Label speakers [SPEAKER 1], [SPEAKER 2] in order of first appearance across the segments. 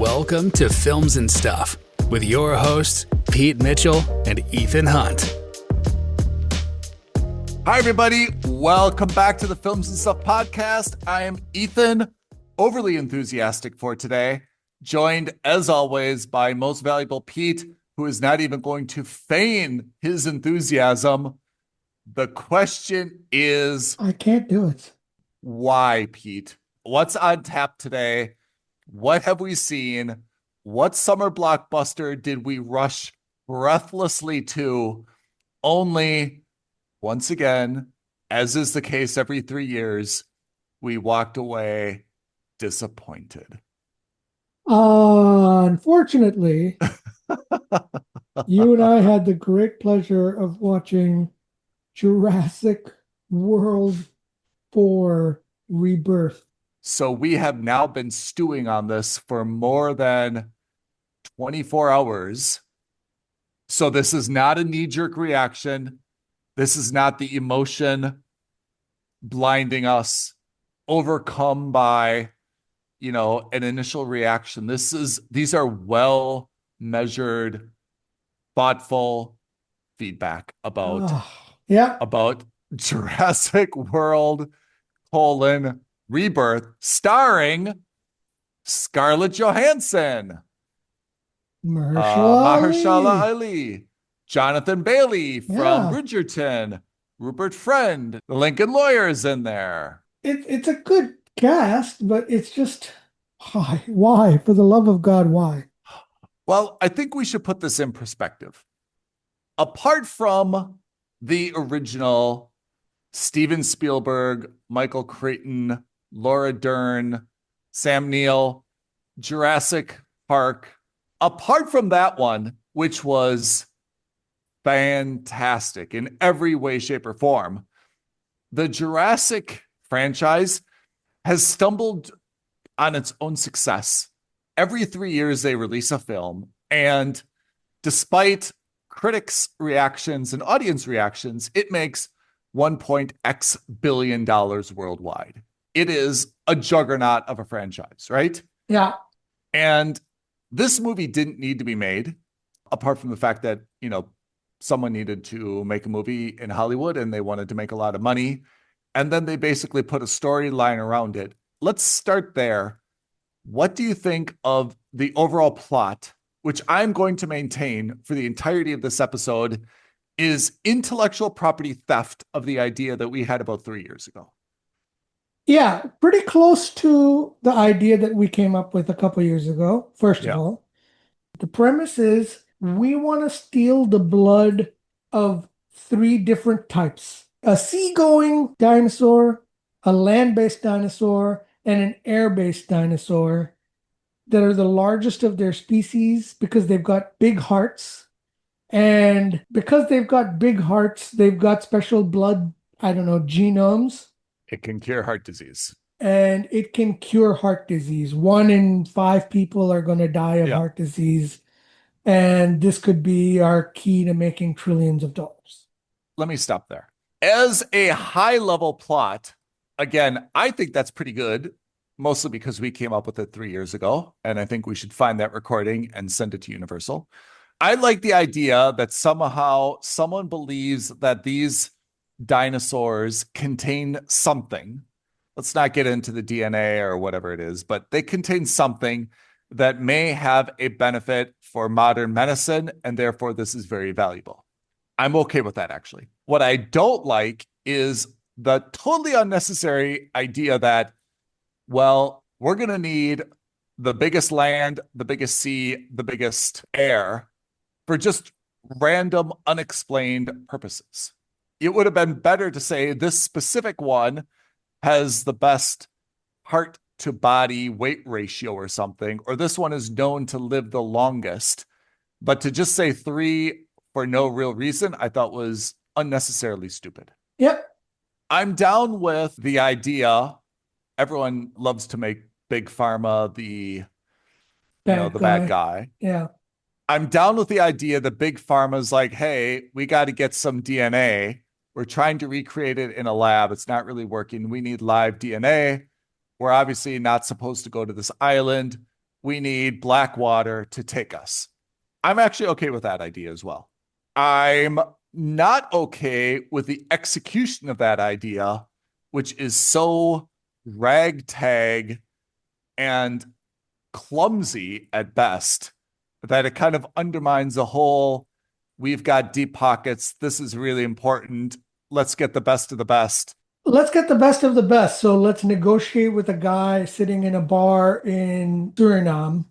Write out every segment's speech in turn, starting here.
[SPEAKER 1] Welcome to Films and Stuff with your hosts, Pete Mitchell and Ethan Hunt.
[SPEAKER 2] Hi, everybody. Welcome back to the Films and Stuff podcast. I am Ethan, overly enthusiastic for today, joined as always by most valuable Pete, who is not even going to feign his enthusiasm. The question is,
[SPEAKER 3] I can't do it.
[SPEAKER 2] why, Pete? What's on tap today? What have we seen? What summer blockbuster did we rush breathlessly to? Only, once again, as is the case every 3 years, we walked away disappointed.
[SPEAKER 3] Unfortunately, you and I had the great pleasure of watching Jurassic World 4 Rebirth.
[SPEAKER 2] So we have now been stewing on this for more than 24 hours. So this is not a knee-jerk reaction. This is not the emotion blinding us, overcome by, an initial reaction. These are well-measured, thoughtful feedback about Jurassic World, Rebirth, starring Scarlett Johansson, Mahershala Ali, Jonathan Bailey from Bridgerton, Rupert Friend, the Lincoln Lawyer is in there.
[SPEAKER 3] It's a good cast, but it's just, why? For the love of God, why?
[SPEAKER 2] Well, I think we should put this in perspective. Apart from the original Steven Spielberg, Michael Crichton, Laura Dern, Sam Neill, Jurassic Park. Apart from that one, which was fantastic in every way, shape, or form, the Jurassic franchise has stumbled on its own success. Every 3 years, they release a film, and despite critics' reactions and audience reactions, it makes $1.x billion worldwide. It is a juggernaut of a franchise, right?
[SPEAKER 3] Yeah.
[SPEAKER 2] And this movie didn't need to be made, apart from the fact that, someone needed to make a movie in Hollywood and they wanted to make a lot of money. And then they basically put a storyline around it. Let's start there. What do you think of the overall plot, which I'm going to maintain for the entirety of this episode is intellectual property theft of the idea that we had about 3 years ago?
[SPEAKER 3] Yeah, pretty close to the idea that we came up with a couple years ago, first of all. The premise is we want to steal the blood of 3 different types. A seagoing dinosaur, a land-based dinosaur, and an air-based dinosaur that are the largest of their species because they've got big hearts. And because they've got big hearts, they've got special blood, genomes.
[SPEAKER 2] It can cure heart disease.
[SPEAKER 3] And it can cure heart disease. 1 in 5 people are going to die of heart disease. And this could be our key to making trillions of dollars.
[SPEAKER 2] Let me stop there. As a high-level plot, again, I think that's pretty good, mostly because we came up with it 3 years ago. And I think we should find that recording and send it to Universal. I like the idea that somehow someone believes that these dinosaurs contain something. Let's not get into the DNA or whatever it is, but they contain something that may have a benefit for modern medicine, and therefore this is very valuable. I'm okay with that, actually. What I don't like is the totally unnecessary idea that, we're going to need the biggest land, the biggest sea, the biggest air for just random, unexplained purposes. It would have been better to say this specific one has the best heart to body weight ratio or something, or this one is known to live the longest. But to just say 3 for no real reason, I thought was unnecessarily stupid.
[SPEAKER 3] Yep.
[SPEAKER 2] I'm down with the idea. Everyone loves to make Big Pharma the bad guy.
[SPEAKER 3] Yeah.
[SPEAKER 2] I'm down with the idea that Big Pharma's like, hey, we got to get some DNA. We're trying to recreate it in a lab. It's not really working. We need live DNA. We're obviously not supposed to go to this island. we need Blackwater to take us. I'm actually okay with that idea as well. I'm not okay with the execution of that idea, which is so ragtag and clumsy at best that it kind of undermines the whole, we've got deep pockets. This is really important. Let's get the best of the best.
[SPEAKER 3] Let's get the best of the best. So let's negotiate with a guy sitting in a bar in Suriname.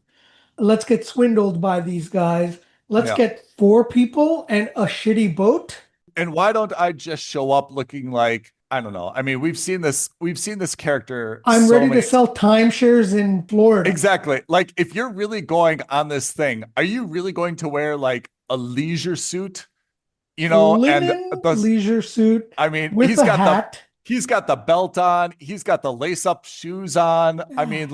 [SPEAKER 3] Let's get swindled by these guys. Let's
[SPEAKER 2] Yeah.
[SPEAKER 3] get 4 people and a shitty boat.
[SPEAKER 2] And why don't I just show up looking like, I don't know. I mean, we've seen this character.
[SPEAKER 3] I'm
[SPEAKER 2] so
[SPEAKER 3] ready
[SPEAKER 2] many
[SPEAKER 3] to sell timeshares in Florida.
[SPEAKER 2] Exactly. Like, if you're really going on this thing, are you really going to wear like a leisure suit? You know,
[SPEAKER 3] Linen
[SPEAKER 2] and those,
[SPEAKER 3] leisure suit
[SPEAKER 2] I mean,
[SPEAKER 3] with a hat.
[SPEAKER 2] He's got the belt on, he's got the lace-up shoes on. I mean,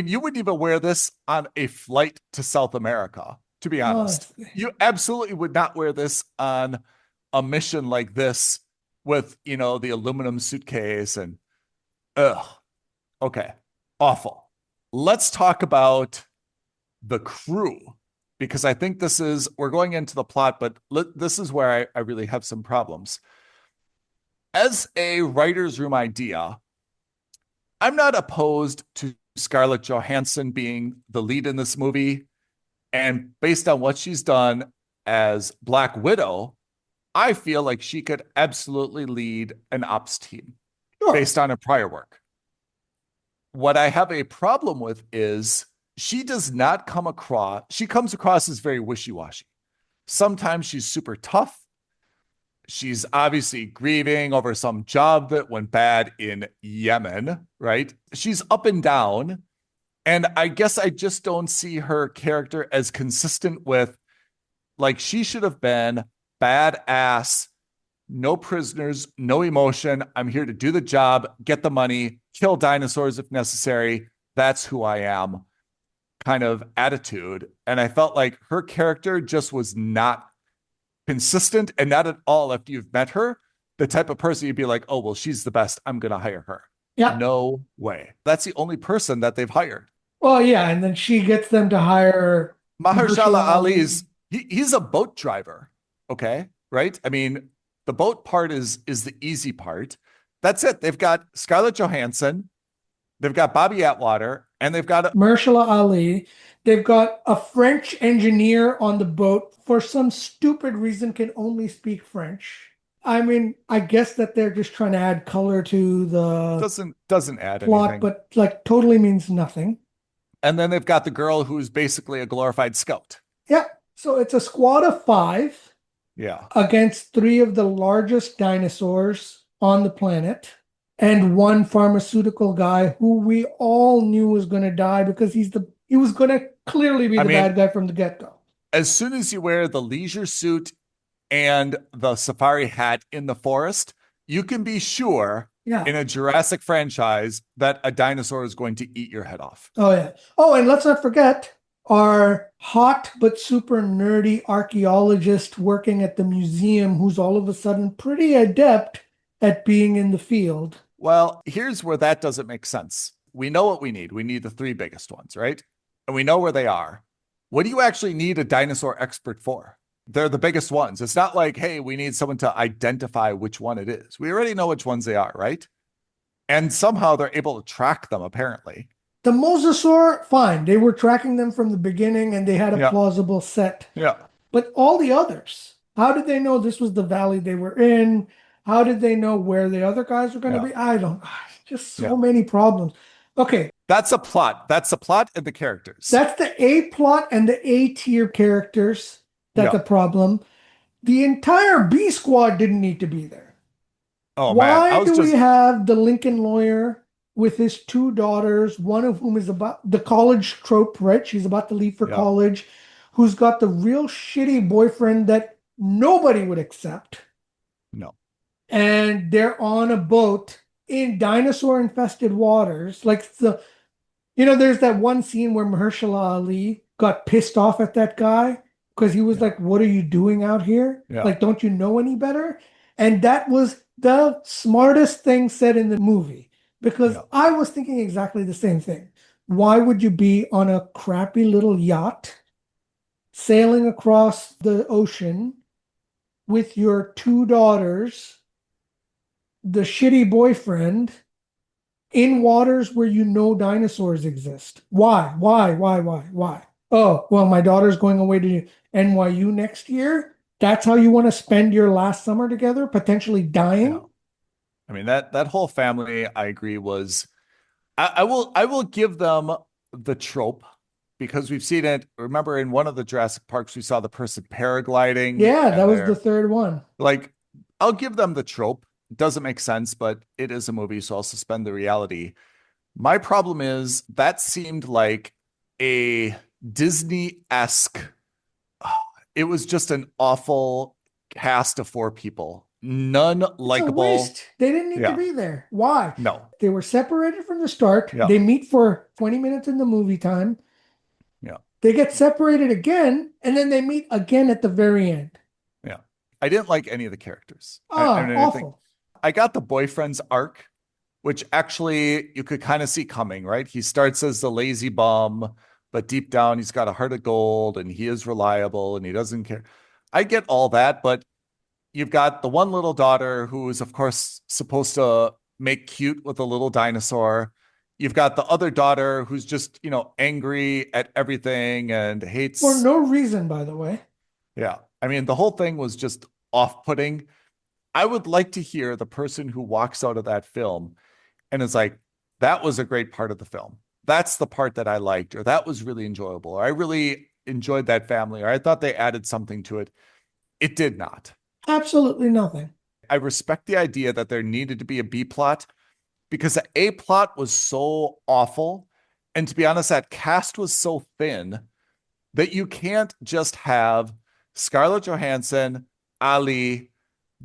[SPEAKER 2] you wouldn't even wear this on a flight to South America, to be honest. You absolutely would not wear this on a mission like this with, you know, the aluminum suitcase and okay. Awful. Let's talk about the crew, because I think we're going into the plot, but this is where I really have some problems. As a writer's room idea, I'm not opposed to Scarlett Johansson being the lead in this movie. And based on what she's done as Black Widow, I feel like she could absolutely lead an ops team based on her prior work. What I have a problem with is she comes across as very wishy-washy. Sometimes she's super tough. She's obviously grieving over some job that went bad in Yemen, right? She's up and down. And I guess I just don't see her character as consistent with, like, she should have been badass, no prisoners, no emotion. I'm here to do the job, get the money, kill dinosaurs if necessary. That's who I am kind of attitude. And I felt like her character just was not consistent, and not at all after you've met her, the type of person you'd be like, oh, well, she's the best, I'm going to hire her.
[SPEAKER 3] Yeah.
[SPEAKER 2] No way. That's the only person that they've hired.
[SPEAKER 3] Well, yeah. And then she gets them to hire
[SPEAKER 2] Mahershala Ali's, he's a boat driver. Okay. Right. I mean, the boat part is the easy part. That's it. They've got Scarlett Johansson. They've got Bobby Atwater, and they've got
[SPEAKER 3] Mahershala Ali. They've got a French engineer on the boat, for some stupid reason can only speak French. I mean, I guess that they're just trying to add color to the
[SPEAKER 2] doesn't add
[SPEAKER 3] plot,
[SPEAKER 2] anything.
[SPEAKER 3] but like totally means nothing.
[SPEAKER 2] And then they've got the girl who's basically a glorified scout.
[SPEAKER 3] Yeah. So it's a squad of 5.
[SPEAKER 2] Yeah.
[SPEAKER 3] Against 3 of the largest dinosaurs on the planet, and 1 pharmaceutical guy who we all knew was going to die because he was going to clearly be the bad guy from the get-go.
[SPEAKER 2] As soon as you wear the leisure suit and the safari hat in the forest, you can be sure in a Jurassic franchise that a dinosaur is going to eat your head off.
[SPEAKER 3] Oh, yeah. Oh, and let's not forget our hot but super nerdy archaeologist working at the museum who's all of a sudden pretty adept at being in the field.
[SPEAKER 2] Well, here's where that doesn't make sense. We know what we need. We need the 3 biggest ones, right? And we know where they are. What do you actually need a dinosaur expert for? They're the biggest ones. It's not like, hey, we need someone to identify which one it is. We already know which ones they are, right? And somehow they're able to track them, apparently.
[SPEAKER 3] The mosasaur, fine. They were tracking them from the beginning and they had a plausible set.
[SPEAKER 2] Yeah.
[SPEAKER 3] But all the others, how did they know this was the valley they were in? How did they know where the other guys were going to be? I don't. Just so many problems. Okay.
[SPEAKER 2] That's a plot. That's the plot and the characters.
[SPEAKER 3] That's the A plot and the A tier characters. That's a problem. The entire B squad didn't need to be there.
[SPEAKER 2] Oh,
[SPEAKER 3] Why
[SPEAKER 2] man.
[SPEAKER 3] we have the Lincoln lawyer with his 2 daughters, one of whom is about the college trope, right? She's about to leave for college, who's got the real shitty boyfriend that nobody would accept.
[SPEAKER 2] No.
[SPEAKER 3] And they're on a boat in dinosaur-infested waters. Like there's that one scene where Mahershala Ali got pissed off at that guy because he was like, "What are you doing out here? Like, don't you know any better?" And that was the smartest thing said in the movie, because I was thinking exactly the same thing. Why would you be on a crappy little yacht sailing across the ocean with your two daughters, the shitty boyfriend, in waters where you know dinosaurs exist? Why? Why? Oh, well, my daughter's going away to NYU next year. That's how you want to spend your last summer together, potentially dying?
[SPEAKER 2] Yeah. I mean, that whole family, I agree, was I will give them the trope because we've seen it. Remember in one of the Jurassic Parks, we saw the person paragliding
[SPEAKER 3] Yeah, that
[SPEAKER 2] and
[SPEAKER 3] was the
[SPEAKER 2] they're
[SPEAKER 3] third one.
[SPEAKER 2] like, I'll give them the trope. It doesn't make sense, but it is a movie, so I'll suspend the reality. My problem is that seemed like a Disney-esque. It was just an awful cast of four people. None
[SPEAKER 3] It's a
[SPEAKER 2] likable.
[SPEAKER 3] waste. They didn't need to
[SPEAKER 2] Yeah.
[SPEAKER 3] be there. Why?
[SPEAKER 2] No.
[SPEAKER 3] They were separated from the start.
[SPEAKER 2] Yeah.
[SPEAKER 3] They meet for 20 minutes in the movie time.
[SPEAKER 2] Yeah.
[SPEAKER 3] They get separated again, and then they meet again at the very end.
[SPEAKER 2] Yeah. I didn't like any of the characters.
[SPEAKER 3] Ah,
[SPEAKER 2] I think
[SPEAKER 3] awful.
[SPEAKER 2] I got the boyfriend's arc, which actually you could kind of see coming, right? He starts as the lazy bum, but deep down he's got a heart of gold and he is reliable and he doesn't care. I get all that, but you've got the one little daughter who is, of course, supposed to make cute with a little dinosaur. You've got the other daughter who's just, angry at everything and hates.
[SPEAKER 3] For no reason, by the way.
[SPEAKER 2] Yeah. I mean, the whole thing was just off-putting. I would like to hear the person who walks out of that film and is like, that was a great part of the film. That's the part that I liked, or that was really enjoyable, or I really enjoyed that family, or I thought they added something to it. It did not.
[SPEAKER 3] Absolutely nothing.
[SPEAKER 2] I respect the idea that there needed to be a B plot because the A plot was so awful. And to be honest, that cast was so thin that you can't just have Scarlett Johansson, Ali,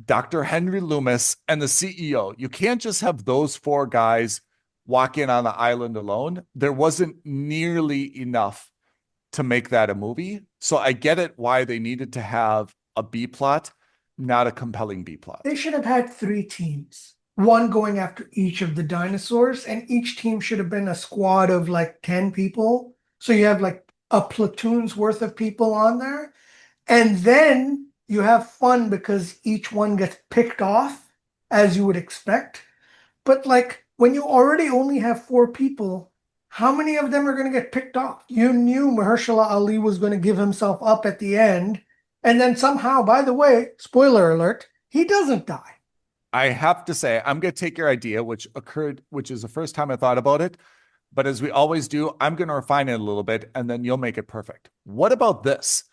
[SPEAKER 2] Dr. Henry Loomis, and the CEO. You can't just have those four guys walk in on the island alone. There wasn't nearly enough to make that a movie. So I get it why they needed to have a B plot, not a compelling B plot.
[SPEAKER 3] They should have had 3 teams. One going after each of the dinosaurs, and each team should have been a squad of like 10 people. So you have like a platoon's worth of people on there. And then you have fun because each one gets picked off, as you would expect. But like when you already only have 4 people, how many of them are going to get picked off? You knew Mahershala Ali was going to give himself up at the end. And then somehow, by the way, spoiler alert, he doesn't die.
[SPEAKER 2] I have to say, I'm going to take your idea, which is the first time I thought about it. But as we always do, I'm going to refine it a little bit and then you'll make it perfect. What about this?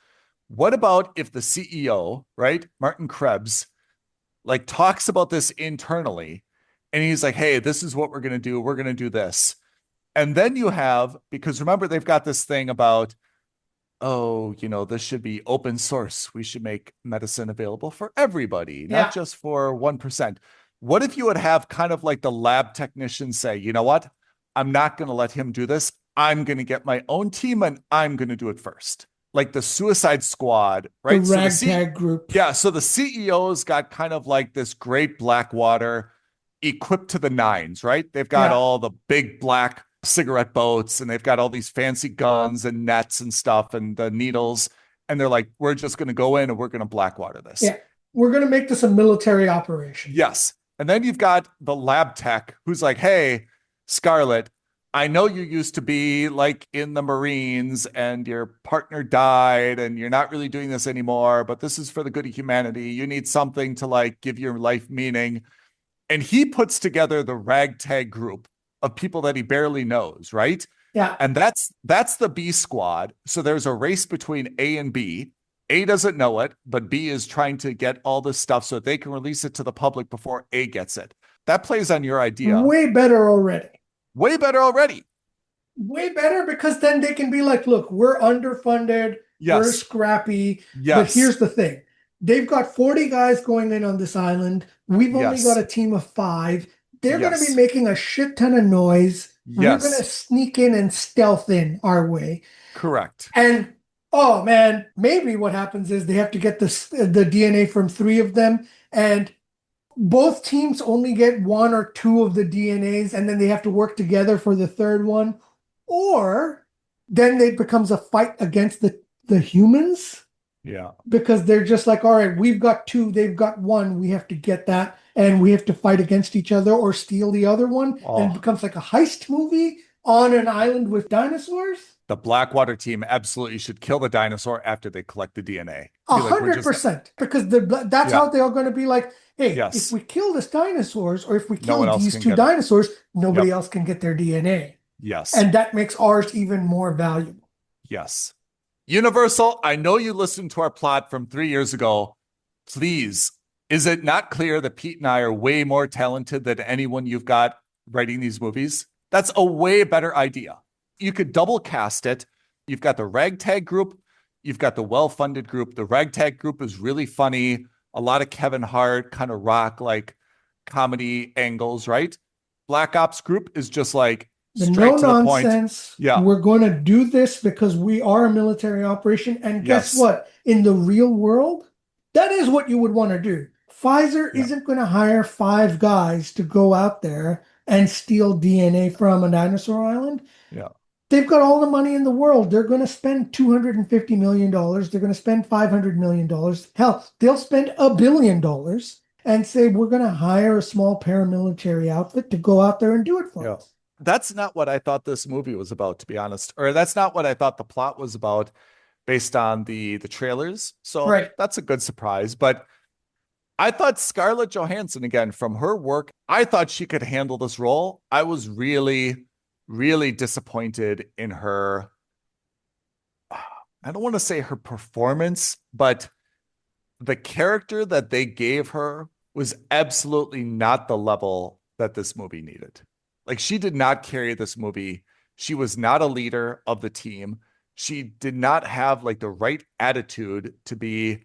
[SPEAKER 2] What about if the CEO, right, Martin Krebs, like talks about this internally and he's like, hey, this is what we're going to do. We're going to do this. And then you have, because remember, they've got this thing about, oh, this should be open source. We should make medicine available for everybody, not just for 1%. What if you would have kind of like the lab technician say, you know what? I'm not going to let him do this. I'm going to get my own team and I'm going to do it first. Like the Suicide Squad, right?
[SPEAKER 3] The ragtag group.
[SPEAKER 2] Yeah. So the CEO's got kind of like this great Blackwater equipped to the nines, right? They've got all the big black cigarette boats and they've got all these fancy guns and nets and stuff and the needles. And they're like, we're just going to go in and we're going to Blackwater this.
[SPEAKER 3] Yeah. We're going to make this a military operation.
[SPEAKER 2] Yes. And then you've got the lab tech who's like, hey, Scarlett, I know you used to be like in the Marines and your partner died and you're not really doing this anymore, but this is for the good of humanity. You need something to like give your life meaning. And he puts together the ragtag group of people that he barely knows, right?
[SPEAKER 3] Yeah.
[SPEAKER 2] And that's the B squad. So there's a race between A and B. A doesn't know it, but B is trying to get all this stuff so they can release it to the public before A gets it. That plays on your idea.
[SPEAKER 3] Way better already.
[SPEAKER 2] Way better already.
[SPEAKER 3] Way better because then they can be like, look, we're underfunded.
[SPEAKER 2] Yes.
[SPEAKER 3] We're scrappy.
[SPEAKER 2] Yes.
[SPEAKER 3] But here's the thing. They've got 40 guys going in on this island. We've only got a team of 5. They're going to be making a shit ton of noise.
[SPEAKER 2] Yes.
[SPEAKER 3] We're going to sneak in and stealth in our way.
[SPEAKER 2] Correct.
[SPEAKER 3] And, oh, man, maybe what happens is they have to get the DNA from 3 of them. And both teams only get 1 or 2 of the DNAs. And then they have to work together for the third one. Or then it becomes a fight against the humans
[SPEAKER 2] Yeah.
[SPEAKER 3] because they're just like, all right, we've got two, they've got one, we have to get that, and we have to fight against each other or steal the other one. And it becomes like a heist movie on an island with dinosaurs.
[SPEAKER 2] The Blackwater team absolutely should kill the dinosaur after they collect the DNA.
[SPEAKER 3] 100%. Because that's how they're going to be like, hey, if we kill this dinosaurs or if we kill these two dinosaurs, nobody else can get their DNA.
[SPEAKER 2] Yes.
[SPEAKER 3] And that makes ours even more valuable.
[SPEAKER 2] Yes. Universal, I know you listened to our plot from 3 years ago. Please, is it not clear that Pete and I are way more talented than anyone you've got writing these movies? That's a way better idea. You could double cast it. You've got the ragtag group. You've got the well-funded group. The ragtag group is really funny. A lot of Kevin Hart kind of rock like comedy angles, right? Black Ops group is just like straight to the point. Yeah.
[SPEAKER 3] We're going to do this because we are a military operation. And guess what? In the real world, that is what you would want to do. Pfizer isn't going to hire 5 guys to go out there and steal DNA from a dinosaur island.
[SPEAKER 2] Yeah.
[SPEAKER 3] They've got all the money in the world. They're going to spend $250 million. They're going to spend $500 million. Hell, they'll spend $1 billion and say, we're going to hire a small paramilitary outfit to go out there and do it for us.
[SPEAKER 2] That's not what I thought this movie was about, to be honest. Or that's not what I thought the plot was about based on the trailers. So that's a good surprise. But I thought Scarlett Johansson, again, from her work, I thought she could handle this role. I was really, really disappointed in her. I don't want to say her performance, but the character that they gave her was absolutely not the level that this movie needed. Like, she did not carry this movie. She was not a leader of the team. She did not have like the right attitude to be,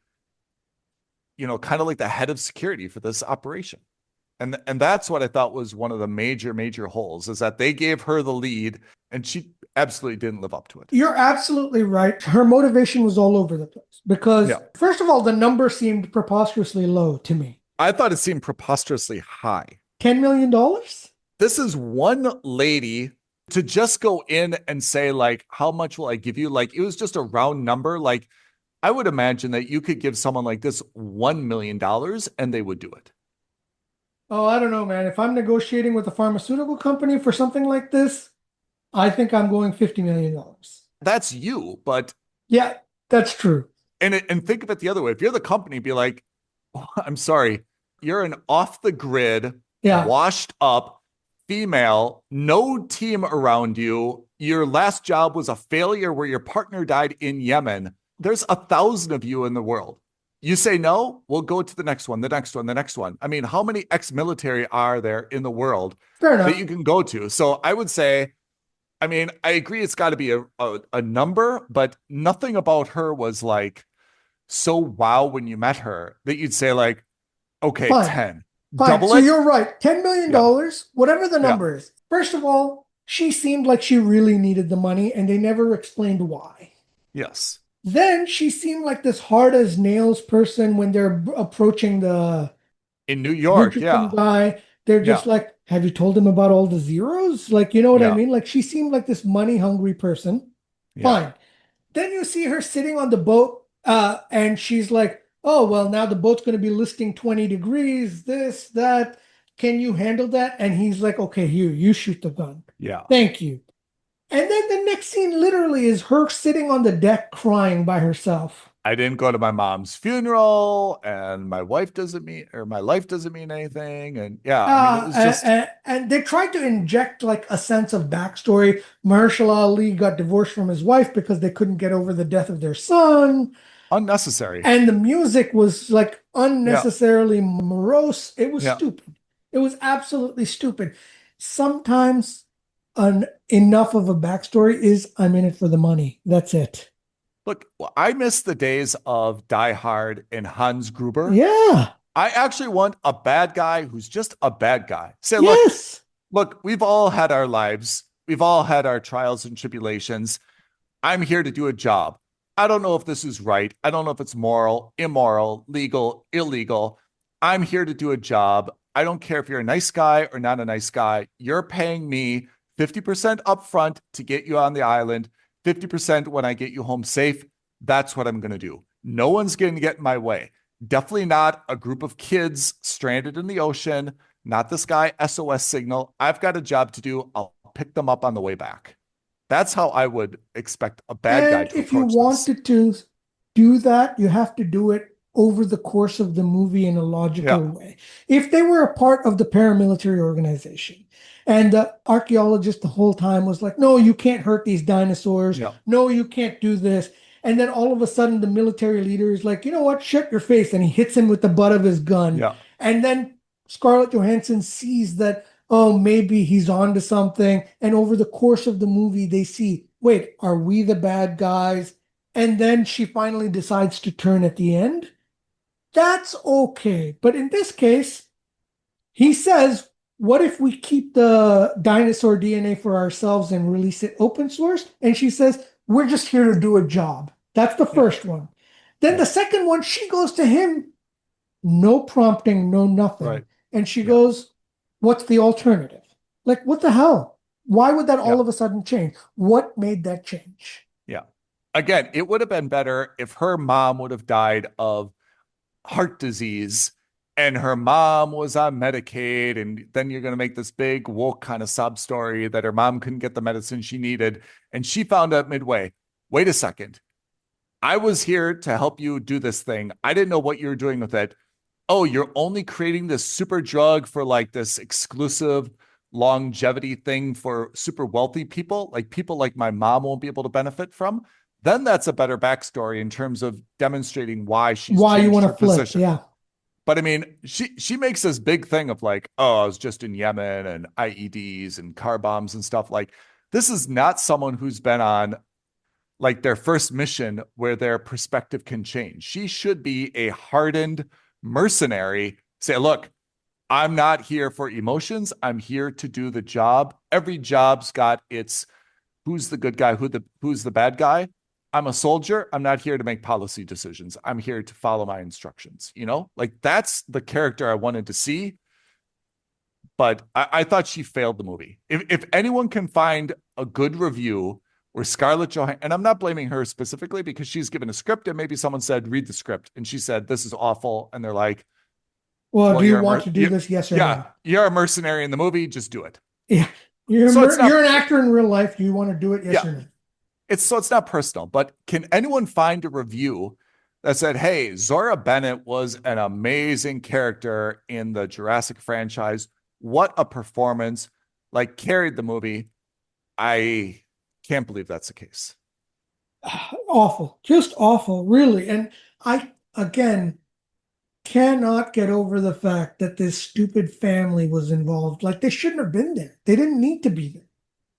[SPEAKER 2] you know, kind of like the head of security for this operation. And that's what I thought was one of the major holes, is that they gave her the lead and she absolutely didn't live up to it.
[SPEAKER 3] You're absolutely right. Her motivation was all over the place because, first of all, the number seemed preposterously low to me.
[SPEAKER 2] I thought it seemed preposterously high.
[SPEAKER 3] $10 million?
[SPEAKER 2] This is one lady to just go in and say, like, how much will I give you? Like, it was just a round number. Like, I would imagine that you could give someone like this $1 million and they would do it.
[SPEAKER 3] Oh, I don't know, man. If I'm negotiating with a pharmaceutical company for something like this, I think I'm going $50 million.
[SPEAKER 2] That's you, but...
[SPEAKER 3] Yeah, that's true.
[SPEAKER 2] And think of it the other way. If you're the company, be like, oh, I'm sorry, you're an off-the-grid, washed up female, no team around you. Your last job was a failure where your partner died in Yemen. There's 1,000 of you in the world. You say no, we'll go to the next one, the next one, the next one. I mean, how many ex-military are there in the world that you can go to? So I would say, I mean, I agree it's got to be a number, but nothing about her was like so wow when you met her that you'd say like, okay,
[SPEAKER 3] Fine.
[SPEAKER 2] 10.
[SPEAKER 3] Fine.
[SPEAKER 2] Double
[SPEAKER 3] so
[SPEAKER 2] it.
[SPEAKER 3] You're right. $10 million, whatever the number is. First of all, she seemed like she really needed the money and they never explained why.
[SPEAKER 2] Yes.
[SPEAKER 3] Then she seemed like this hard as nails person when they're approaching the
[SPEAKER 2] in New York,
[SPEAKER 3] guy. They're just like, have you told him about all the zeros? Like, you know what I mean? Like, she seemed like this money hungry person. Fine. Then you see her sitting on the boat and she's like, oh, well, now the boat's going to be listing 20 degrees, this, that. Can you handle that? And he's like, okay, you shoot the gun.
[SPEAKER 2] Yeah.
[SPEAKER 3] Thank you. And then the next scene literally is her sitting on the deck crying by herself.
[SPEAKER 2] I didn't go to my mom's funeral and my life doesn't mean anything. And I mean, it was just...
[SPEAKER 3] and they tried to inject like a sense of backstory. Mahershala Ali got divorced from his wife because they couldn't get over the death of their son.
[SPEAKER 2] Unnecessary.
[SPEAKER 3] And the music was like unnecessarily morose. It was stupid. It was absolutely stupid. Sometimes enough of a backstory is I'm in it for the money. That's it.
[SPEAKER 2] Look, I miss the days of Die Hard and Hans Gruber.
[SPEAKER 3] Yeah.
[SPEAKER 2] I actually want a bad guy who's just a bad guy. Say, look, we've all had our lives. We've all had our trials and tribulations. I'm here to do a job. I don't know if this is right. I don't know if it's moral, immoral, legal, illegal. I'm here to do a job. I don't care if you're a nice guy or not a nice guy. You're paying me 50% upfront to get you on the island, 50% when I get you home safe. That's what I'm going to do. No one's going to get in my way. Definitely not a group of kids stranded in the ocean, not this guy SOS signal. I've got a job to do. I'll pick them up on the way back. That's how I would expect a bad guy to
[SPEAKER 3] if you
[SPEAKER 2] approach this.
[SPEAKER 3] wanted to do that, you have to do it over the course of the movie in a logical way. If they were a part of the paramilitary organization and the archaeologist the whole time was like, no, you can't hurt these dinosaurs. No, you can't do this. And then all of a sudden the military leader is like, you know what, shut your face. And he hits him with the butt of his gun. And then Scarlett Johansson sees that, oh, maybe he's on to something. And over the course of the movie, they see, wait, are we the bad guys? And then she finally decides to turn at the end. That's okay. But in this case, he says, what if we keep the dinosaur DNA for ourselves and release it open source? And she says, we're just here to do a job. That's the first one. Then the second one, she goes to him, no prompting, no nothing. And she goes, what's the alternative? Like, what the hell? Why would that all of a sudden change? What made that change?
[SPEAKER 2] Again, it would have been better if her mom would have died of heart disease and her mom was on Medicaid, and then you're going to make this big woke kind of sob story that her mom couldn't get the medicine she needed. And she found out midway, wait a second, I was here to help you do this thing. I didn't know what you were doing with it. Oh, you're only creating this super drug for like this exclusive longevity thing for super wealthy people, like people like my mom won't be able to benefit from. Then that's a better backstory in terms of demonstrating why she's
[SPEAKER 3] why you want
[SPEAKER 2] to
[SPEAKER 3] to flip.
[SPEAKER 2] But I mean, she makes this big thing of like, oh, I was just in Yemen and IEDs and car bombs and stuff. Like, this is not someone who's been on like their first mission where their perspective can change. She should be a hardened mercenary. Say, look, I'm not here for emotions. I'm here to do the job. Every job's got its who's the good guy, who's the bad guy. I'm a soldier. I'm not here to make policy decisions. I'm here to follow my instructions. You know, like that's the character I wanted to see. But I thought she failed the movie. If anyone can find a good review where Scarlett Johansson, and I'm not blaming her specifically because she's given a script and maybe someone said, read the script. And she said, this is awful. And they're like,
[SPEAKER 3] well do you want to do this? Yes or no?
[SPEAKER 2] You're a mercenary in the movie. Just do it.
[SPEAKER 3] Yeah. You're an actor in real life. Do you want to do it? Yes or no?
[SPEAKER 2] It's not personal, but can anyone find a review that said, hey, Zora Bennett was an amazing character in the Jurassic franchise. What a performance, like carried the movie. I can't believe that's the case.
[SPEAKER 3] Awful, just awful, really. And I, again, cannot get over the fact that this stupid family was involved. Like, they shouldn't have been there. They didn't need to be there.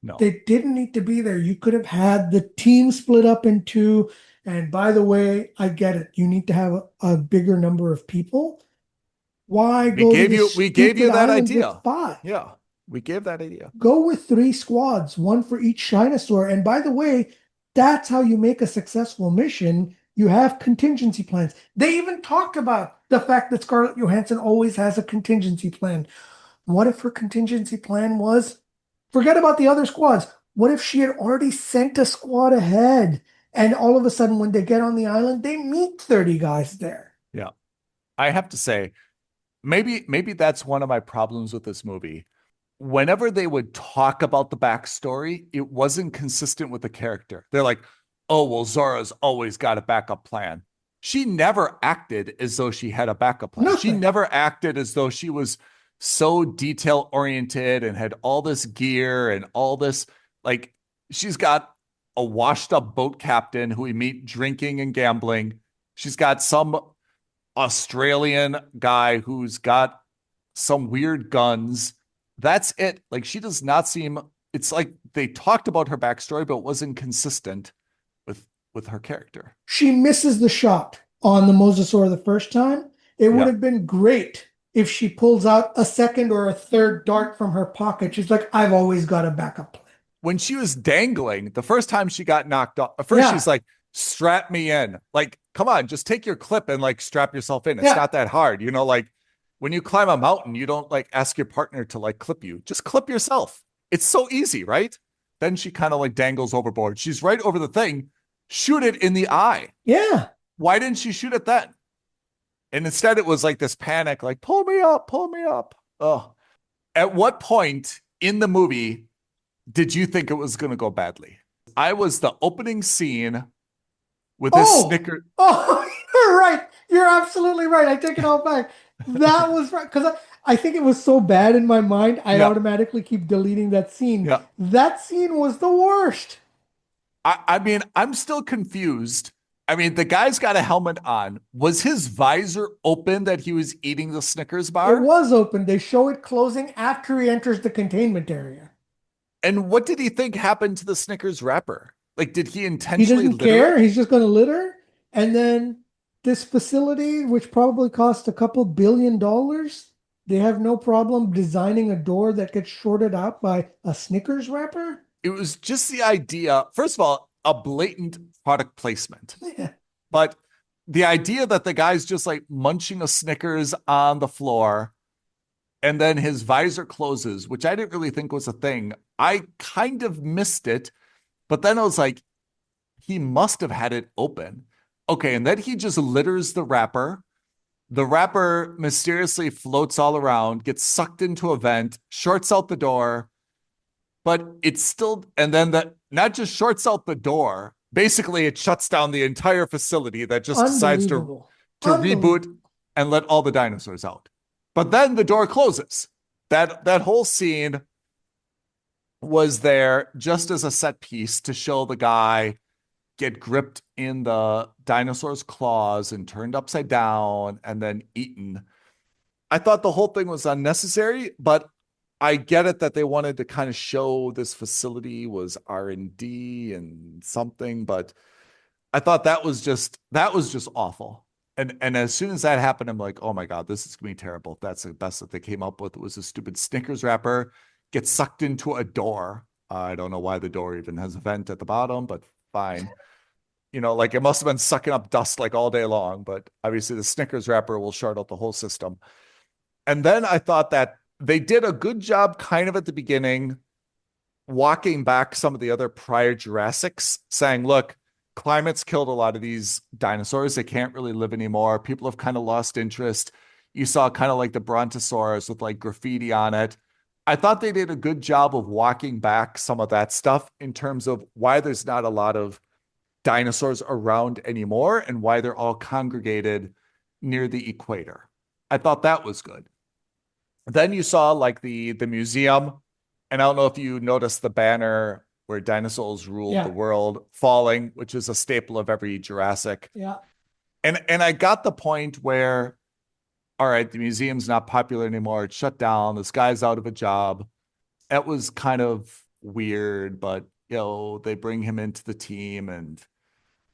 [SPEAKER 2] No,
[SPEAKER 3] they didn't need to be there. You could have had the team split up in two. And by the way, I get it. You need to have a bigger number of people. Why go?
[SPEAKER 2] We gave you that idea.
[SPEAKER 3] Five.
[SPEAKER 2] Yeah, we gave that idea.
[SPEAKER 3] Go with 3 squads, 1 for each dinosaur. And by the way, that's how you make a successful mission. You have contingency plans. They even talked about the fact that Scarlett Johansson always has a contingency plan. What if her contingency plan was, forget about the other squads. What if she had already sent a squad ahead? And all of a sudden, when they get on the island, they meet 30 guys there.
[SPEAKER 2] Yeah. I have to say, maybe that's one of my problems with this movie. Whenever they would talk about the backstory, it wasn't consistent with the character. They're like, oh, well, Zora's always got a backup plan. She never acted as though she had a backup plan.
[SPEAKER 3] Nothing.
[SPEAKER 2] She never acted as though she was so detail oriented and had all this gear and all this, like, she's got a washed up boat captain who we meet drinking and gambling. She's got some Australian guy who's got some weird guns. That's it. Like, she does not seem, it's like they talked about her backstory, but it wasn't consistent with her character.
[SPEAKER 3] She misses the shot on the Mosasaur the first time. It would have been great if she pulls out a second or a third dart from her pocket. She's like, I've always got a backup plan.
[SPEAKER 2] When she was dangling, the first time she got knocked off, at first she's like, strap me in. Like, come on, just take your clip and like strap yourself in. It's not that hard. You know, like when you climb a mountain, you don't like ask your partner to like clip you. Just clip yourself. It's so easy, right? Then she kind of like dangles overboard. She's right over the thing. Shoot it in the eye.
[SPEAKER 3] Yeah.
[SPEAKER 2] Why didn't she shoot it then? And instead it was like this panic, like, pull me up, pull me up. Oh, at what point in the movie did you think it was going to go badly? I was the opening scene with this Snicker.
[SPEAKER 3] Oh, you're right. You're absolutely right. I take it all back. That was right. Because I think it was so bad in my mind, I automatically keep deleting that scene.
[SPEAKER 2] Yeah.
[SPEAKER 3] That scene was the worst.
[SPEAKER 2] I mean, I'm still confused. I mean, the guy's got a helmet on. Was his visor open that he was eating the Snickers bar?
[SPEAKER 3] It was open. They show it closing after he enters the containment area.
[SPEAKER 2] And what did he think happened to the Snickers wrapper? Like, did he intentionally
[SPEAKER 3] doesn't care. He's just going to litter. And then this facility, which probably cost a couple $2 billion, they have no problem designing a door that gets shorted out by a Snickers wrapper.
[SPEAKER 2] It was just the idea, first of all, a blatant product placement.
[SPEAKER 3] Yeah.
[SPEAKER 2] But the idea that the guy's just like munching a Snickers on the floor and then his visor closes, which I didn't really think was a thing. I kind of missed it, but then I was like, he must have had it open. Okay, and then he just litters the wrapper. The wrapper mysteriously floats all around, gets sucked into a vent, shorts out the door, but it's still, and then that not just shorts out the door, basically it shuts down the entire facility that just decides to reboot and let all the dinosaurs out. But then the door closes. That whole scene was there just as a set piece to show the guy get gripped in the dinosaur's claws and turned upside down and then eaten. I thought the whole thing was unnecessary, but I get it that they wanted to kind of show this facility was R&D and something, but I thought that was just awful. And as soon as that happened, I'm like, oh my God, this is gonna be terrible. That's the best that they came up with. It was a stupid Snickers wrapper gets sucked into a door. I don't know why the door even has a vent at the bottom, but fine. Like it must have been sucking up dust like all day long, but obviously the Snickers wrapper will short out the whole system. And then I thought that they did a good job kind of at the beginning, walking back some of the other prior Jurassics, saying, look, climate's killed a lot of these dinosaurs. They can't really live anymore. People have kind of lost interest. You saw kind of like the Brontosaurus with like graffiti on it. I thought they did a good job of walking back some of that stuff in terms of why there's not a lot of dinosaurs around anymore and why they're all congregated near the equator. I thought that was good. Then you saw like the museum, and I don't know if you noticed the banner where dinosaurs ruled the world falling, which is a staple of every Jurassic.
[SPEAKER 3] Yeah.
[SPEAKER 2] And I got the point where, all right, the museum's not popular anymore. It's shut down. This guy's out of a job. That was kind of weird, but they bring him into the team, and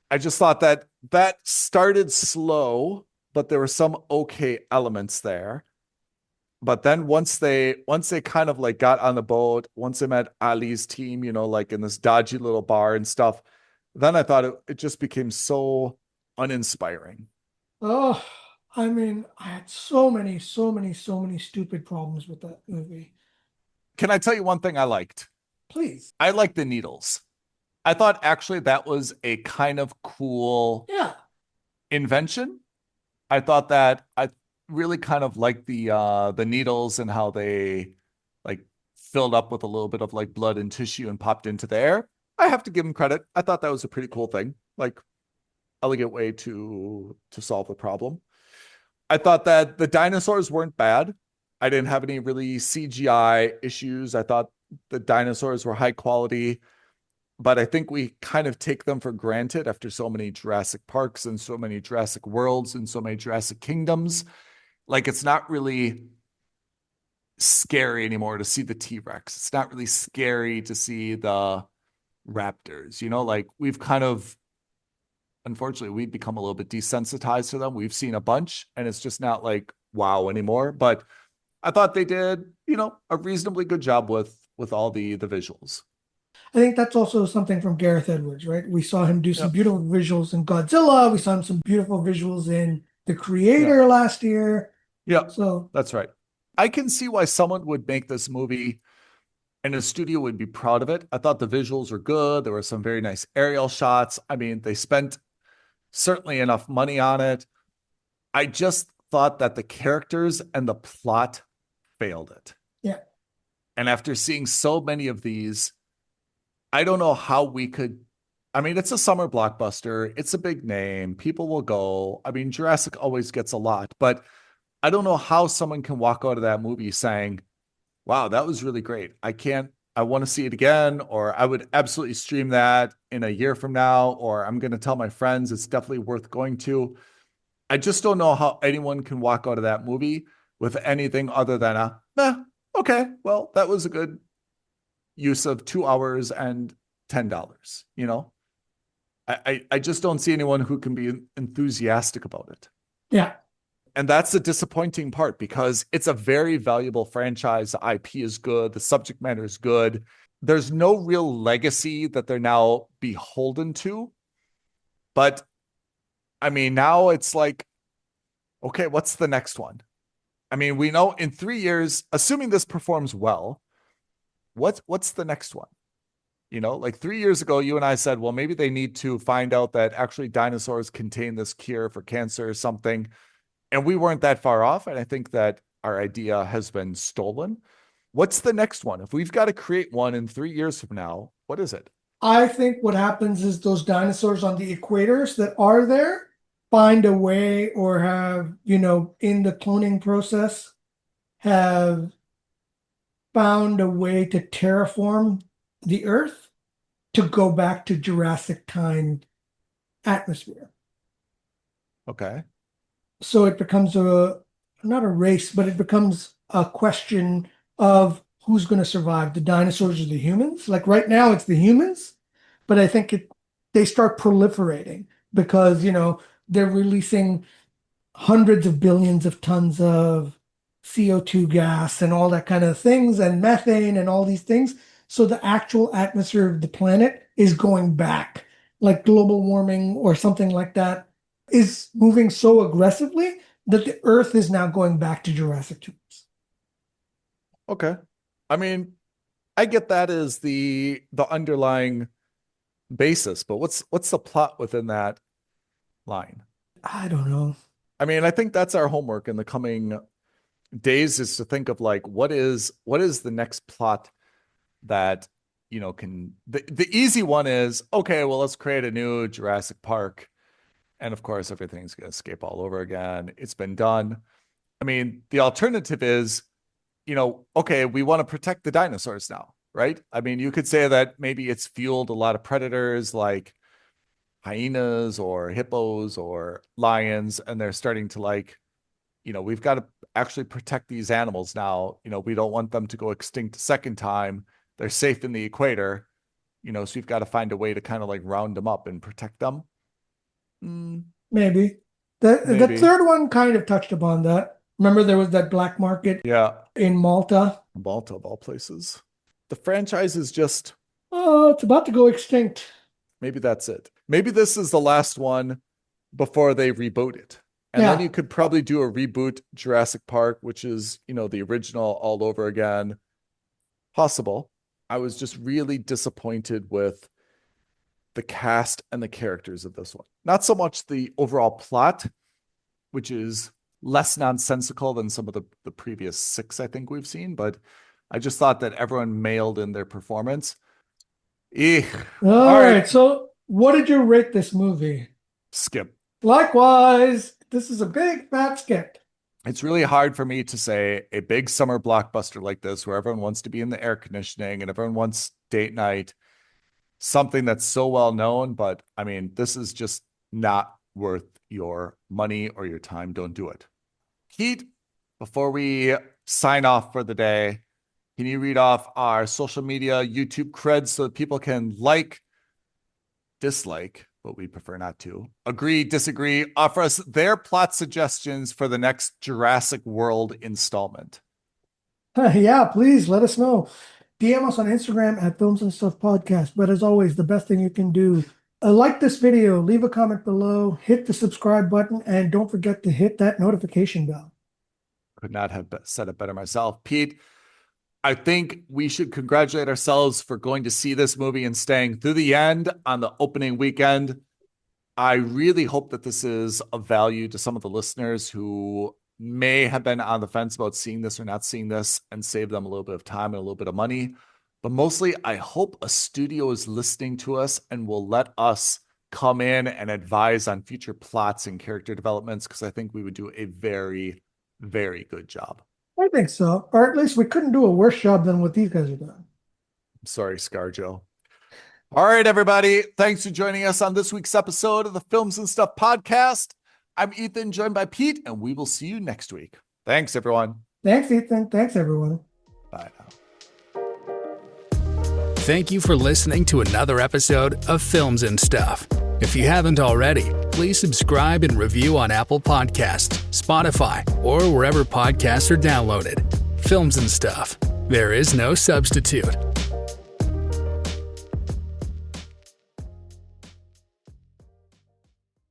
[SPEAKER 2] I just thought that started slow, but there were some okay elements there. But then once they kind of like got on the boat, once they met Ali's team, like in this dodgy little bar and stuff, then I thought it just became so uninspiring.
[SPEAKER 3] Oh, I mean, I had so many stupid problems with that movie.
[SPEAKER 2] Can I tell you one thing I liked?
[SPEAKER 3] Please.
[SPEAKER 2] I liked the needles. I thought actually that was a kind of cool invention. I thought that I really kind of liked the needles and how they like filled up with a little bit of like blood and tissue and popped into the air. I have to give them credit. I thought that was a pretty cool thing, like elegant way to solve the problem. I thought that the dinosaurs weren't bad. I didn't have any really CGI issues. I thought the dinosaurs were high quality, but I think we kind of take them for granted after so many Jurassic Parks and so many Jurassic Worlds and so many Jurassic Kingdoms. Like it's not really scary anymore to see the T-Rex. It's not really scary to see the raptors, like we've kind of, unfortunately, we've become a little bit desensitized to them. We've seen a bunch and it's just not like wow anymore, but I thought they did, a reasonably good job with all the visuals.
[SPEAKER 3] I think that's also something from Gareth Edwards, right? We saw him do some beautiful visuals in Godzilla. We saw some beautiful visuals in The Creator last year.
[SPEAKER 2] Yeah,
[SPEAKER 3] so
[SPEAKER 2] that's right. I can see why someone would make this movie and a studio would be proud of it. I thought the visuals were good. There were some very nice aerial shots. I mean, they spent certainly enough money on it. I just thought that the characters and the plot failed it.
[SPEAKER 3] Yeah.
[SPEAKER 2] And after seeing so many of these, I don't know how we could. I mean, it's a summer blockbuster. It's a big name. People will go. I mean, Jurassic always gets a lot, but I don't know how someone can walk out of that movie saying, wow, that was really great. I want to see it again, or I would absolutely stream that in a year from now, or I'm going to tell my friends it's definitely worth going to. I just don't know how anyone can walk out of that movie with anything other than okay, well, that was a good use of 2 hours and $10, I just don't see anyone who can be enthusiastic about it.
[SPEAKER 3] Yeah.
[SPEAKER 2] And that's the disappointing part, because it's a very valuable franchise. The IP is good. The subject matter is good. There's no real legacy that they're now beholden to. But I mean, now it's like, okay, what's the next one? I mean, we know in 3 years, assuming this performs well, what's the next one? Like 3 years ago, you and I said, well, maybe they need to find out that actually dinosaurs contain this cure for cancer or something. And we weren't that far off. And I think that our idea has been stolen. What's the next one? If we've got to create one in 3 years from now, what is it?
[SPEAKER 3] I think what happens is those dinosaurs on the equators that are there find a way, or have, in the cloning process, have found a way to terraform the Earth to go back to Jurassic time atmosphere.
[SPEAKER 2] Okay.
[SPEAKER 3] So it becomes not a race, but it becomes a question of who's going to survive, the dinosaurs or the humans. Like right now it's the humans, but I think they start proliferating because, they're releasing hundreds of billions of tons of CO2 gas and all that kind of things, and methane and all these things. So the actual atmosphere of the planet is going back, like global warming or something like that is moving so aggressively that the Earth is now going back to Jurassic times.
[SPEAKER 2] Okay. I mean, I get that as the underlying basis, but what's the plot within that line?
[SPEAKER 3] I don't know.
[SPEAKER 2] I mean, I think that's our homework in the coming days, is to think of like, what is the next plot that, the easy one is, okay, well, let's create a new Jurassic Park. And of course, everything's going to escape all over again. It's been done. I mean, the alternative is, okay, we want to protect the dinosaurs now, right? I mean, you could say that maybe it's fueled a lot of predators like hyenas or hippos or lions, and they're starting to we've got to actually protect these animals now. We don't want them to go extinct a second time. They're safe in the equator, so we've got to find a way to kind of like round them up and protect them.
[SPEAKER 3] Maybe. The third one kind of touched upon that. Remember there was that black market in Malta?
[SPEAKER 2] Malta, of all places. The franchise is just...
[SPEAKER 3] Oh, it's about to go extinct.
[SPEAKER 2] Maybe that's it. Maybe this is the last one before they reboot it. And then you could probably do a reboot Jurassic Park, which is, the original all over again. Possible. I was just really disappointed with the cast and the characters of this one. Not so much the overall plot, which is less nonsensical than some of the previous 6 I think we've seen, but I just thought that everyone mailed in their performance.
[SPEAKER 3] All right. So what did you rate this movie?
[SPEAKER 2] Skip.
[SPEAKER 3] Likewise, this is a big fat skip.
[SPEAKER 2] It's really hard for me to say a big summer blockbuster like this, where everyone wants to be in the air conditioning and everyone wants date night, something that's so well known, but I mean, this is just not worth your money or your time. Don't do it. Pete, before we sign off for the day, can you read off our social media, YouTube creds, so that people can like, dislike, but we prefer not to, agree, disagree, offer us their plot suggestions for the next Jurassic World installment?
[SPEAKER 3] Yeah, please let us know. DM us on Instagram at Films and Stuff Podcast. But as always, the best thing you can do, like this video, leave a comment below, hit the subscribe button, and don't forget to hit that notification bell.
[SPEAKER 2] Could not have said it better myself. Pete, I think we should congratulate ourselves for going to see this movie and staying through the end on the opening weekend. I really hope that this is of value to some of the listeners who may have been on the fence about seeing this or not seeing this, and save them a little bit of time and a little bit of money. But mostly, I hope a studio is listening to us and will let us come in and advise on future plots and character developments, because I think we would do a very, very good job.
[SPEAKER 3] I think so. Or at least we couldn't do a worse job than what these guys are doing.
[SPEAKER 2] I'm sorry, ScarJo. All right, everybody. Thanks for joining us on this week's episode of the Films and Stuff podcast. I'm Ethan, joined by Pete, and we will see you next week. Thanks, everyone.
[SPEAKER 3] Thanks, Ethan. Thanks, everyone.
[SPEAKER 2] Bye now.
[SPEAKER 1] Thank you for listening to another episode of Films and Stuff. If you haven't already, please subscribe and review on Apple Podcasts, Spotify, or wherever podcasts are downloaded. Films and Stuff. There is no substitute.